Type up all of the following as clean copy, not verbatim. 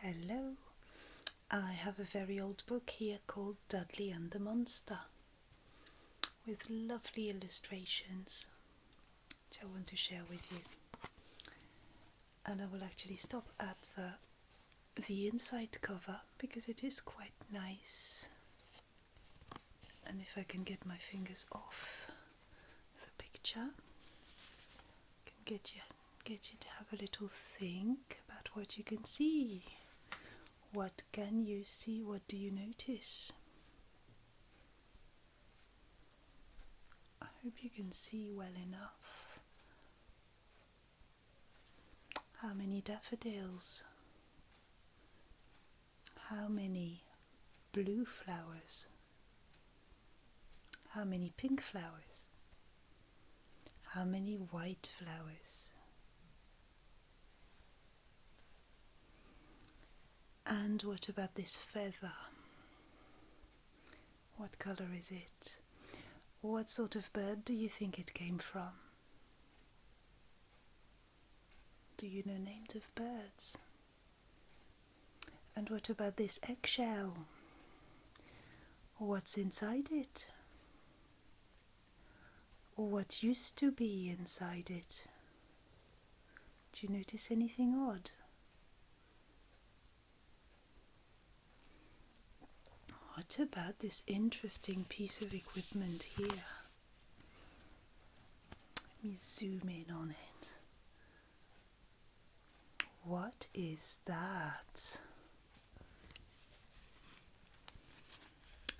Hello, I have a very old book here called Dudley and the Monster with lovely illustrations which I want to share with you. And I will actually stop at the inside cover because it is quite nice. And if I can get my fingers off the picture, I can get you to have a little think about what you can see. What can you see? What do you notice? I hope you can see well enough. How many daffodils? How many blue flowers? How many pink flowers? How many white flowers? And what about this feather? What colour is it? What sort of bird do you think it came from? Do you know names of birds? And what about this eggshell? What's inside it? Or what used to be inside it? Do you notice anything odd? What about this interesting piece of equipment here? Let me zoom in on it. What is that?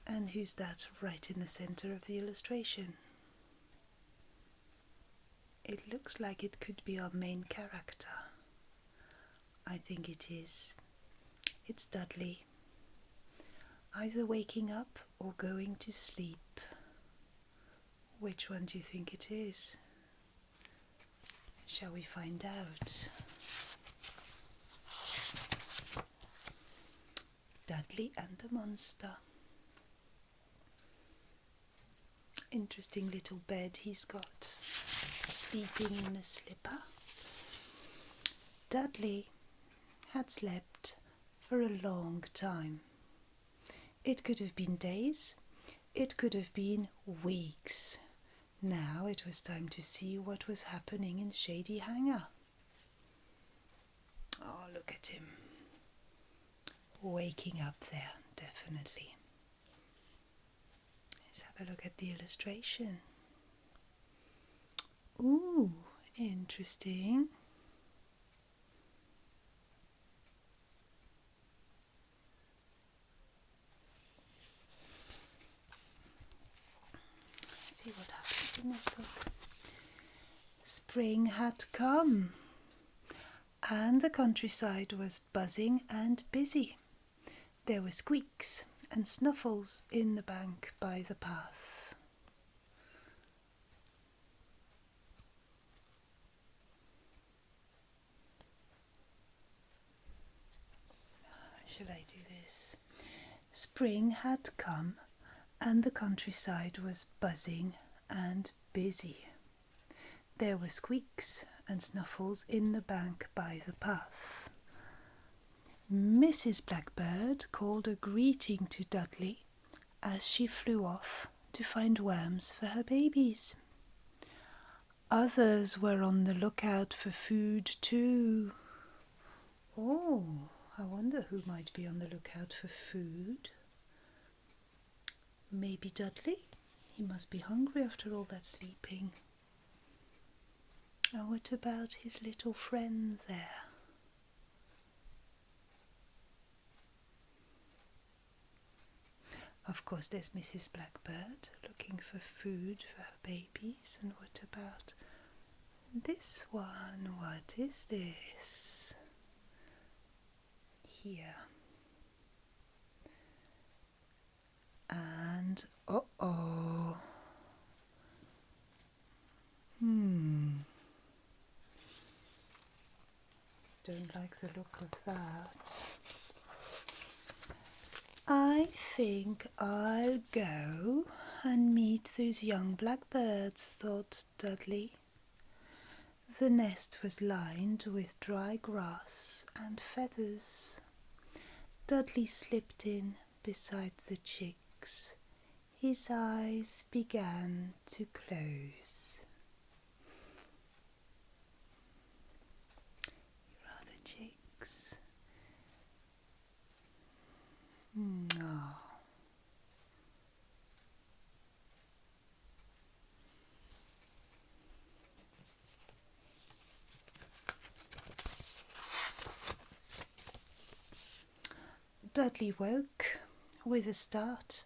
And who's that right in the center of the illustration? It looks like it could be our main character. I think it is. It's Dudley. Either waking up or going to sleep. Which one do you think it is? Shall we find out? Dudley and the Monster. Interesting little bed he's got. Sleeping in a slipper. Dudley had slept for a long time. It could have been days, it could have been weeks. Now it was time to see what was happening in Shady Hanger. Oh, look at him. Waking up there, definitely. Let's have a look at the illustration. Ooh, interesting. See what happens in this book. Spring had come, and the countryside was buzzing and busy. There were squeaks and snuffles in the bank by the path. Shall I do this? Spring had come, and the countryside was buzzing and busy. There were squeaks and snuffles in the bank by the path. Mrs. Blackbird called a greeting to Dudley as she flew off to find worms for her babies. Others were on the lookout for food too. Oh, I wonder who might be on the lookout for food. Maybe Dudley? He must be hungry after all that sleeping. And what about his little friend there? Of course, there's Mrs. Blackbird looking for food for her babies. And what about this one? What is this? Here. And uh-oh. Don't like the look of that. I think I'll go and meet those young blackbirds, thought Dudley. The nest was lined with dry grass and feathers. Dudley slipped in beside the chicks. His eyes began to close. Here are the chicks. Oh. Dudley woke with a start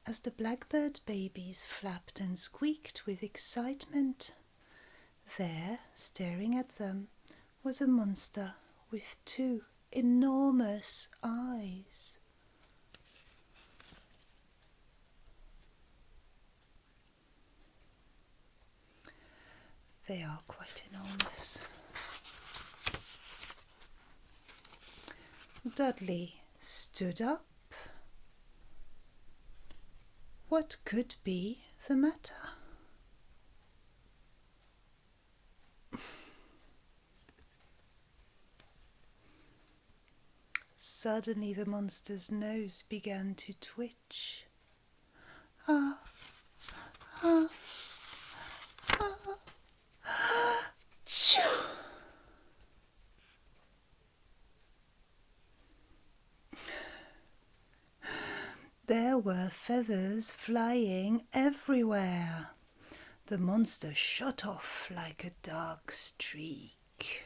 as the blackbird babies flapped and squeaked with excitement. There, staring at them, was a monster with 2 enormous eyes. They are quite enormous. Dudley stood up. What could be the matter? Suddenly the monster's nose began to twitch. Ah, ah, ah, achoo! There were feathers flying everywhere. The monster shot off like a dark streak.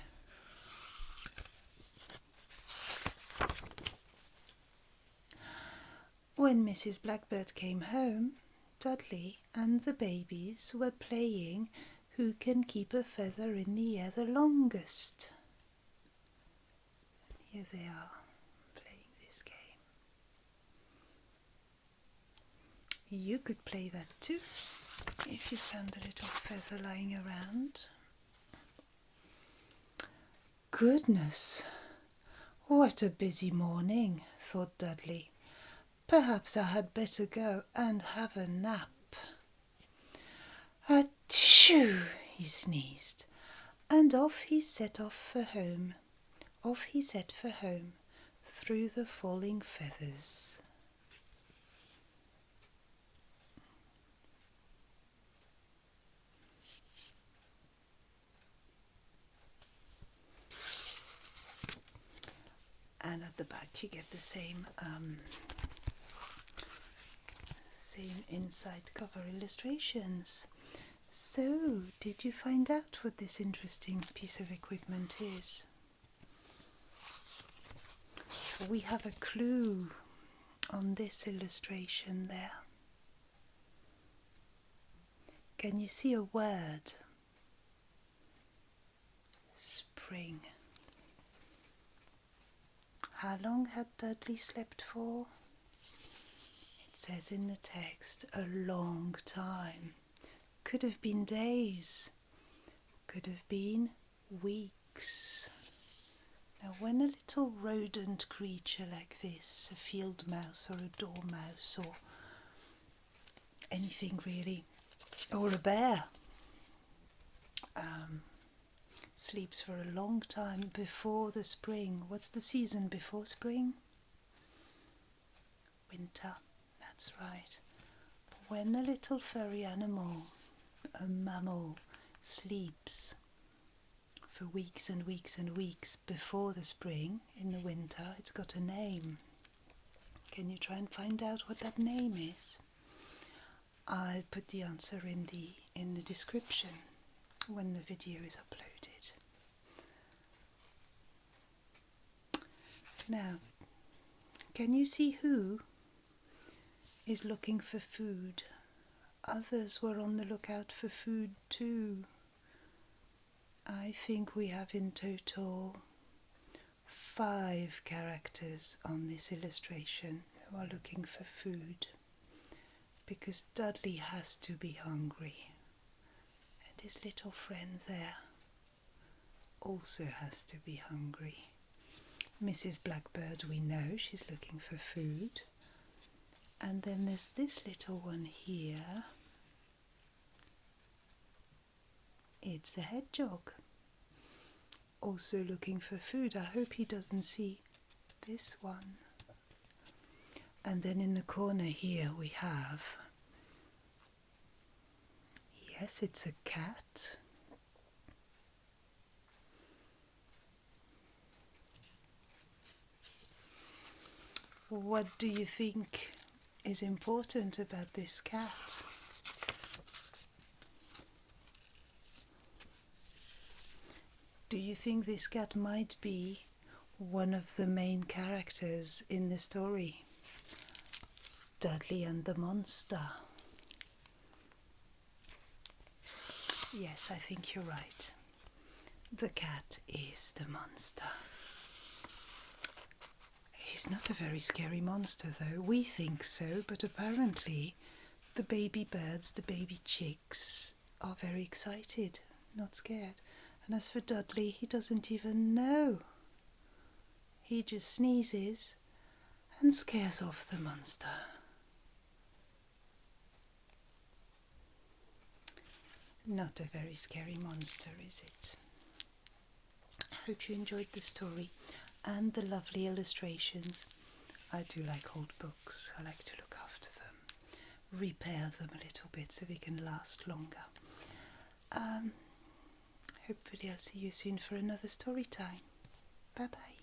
When Mrs. Blackbird came home, Dudley and the babies were playing who can keep a feather in the air the longest. Here they are, playing this game. You could play that too, if you found a little feather lying around. Goodness, what a busy morning, thought Dudley. Perhaps I had better go and have a nap. Achoo, he sneezed, and off he set for home. Off he set for home, through the falling feathers. And at the back you get the same inside cover illustrations. So, did you find out what this interesting piece of equipment is? We have a clue on this illustration there. Can you see a word? Spring. How long had Dudley slept for? It says in the text, a long time. Could have been days. Could have been weeks. Now when a little rodent creature like this, a field mouse or a dormouse or anything really, or a bear, sleeps for a long time before the spring. What's the season before spring? Winter, that's right. When a little furry animal, a mammal, sleeps for weeks and weeks and weeks before the spring, in the winter, it's got a name. Can you try and find out what that name is? I'll put the answer in the description when the video is uploaded. Now, can you see who is looking for food? Others were on the lookout for food too. I think we have in total 5 characters on this illustration who are looking for food, because Dudley has to be hungry, and his little friend there also has to be hungry. Mrs. Blackbird, we know she's looking for food, and then there's this little one here. It's a hedgehog, also looking for food. I hope he doesn't see this one. And then in the corner here we have, yes, it's a cat. What do you think is important about this cat? Do you think this cat might be one of the main characters in the story? Dudley and the Monster. Yes, I think you're right. The cat is the monster. He's not a very scary monster though. We think so, but apparently the baby birds, the baby chicks, are very excited, not scared. And as for Dudley, he doesn't even know. He just sneezes and scares off the monster. Not a very scary monster, is it? I hope you enjoyed the story and the lovely illustrations. I do like old books. I like to look after them, repair them a little bit so they can last longer. Hopefully I'll see you soon for another story time. Bye bye.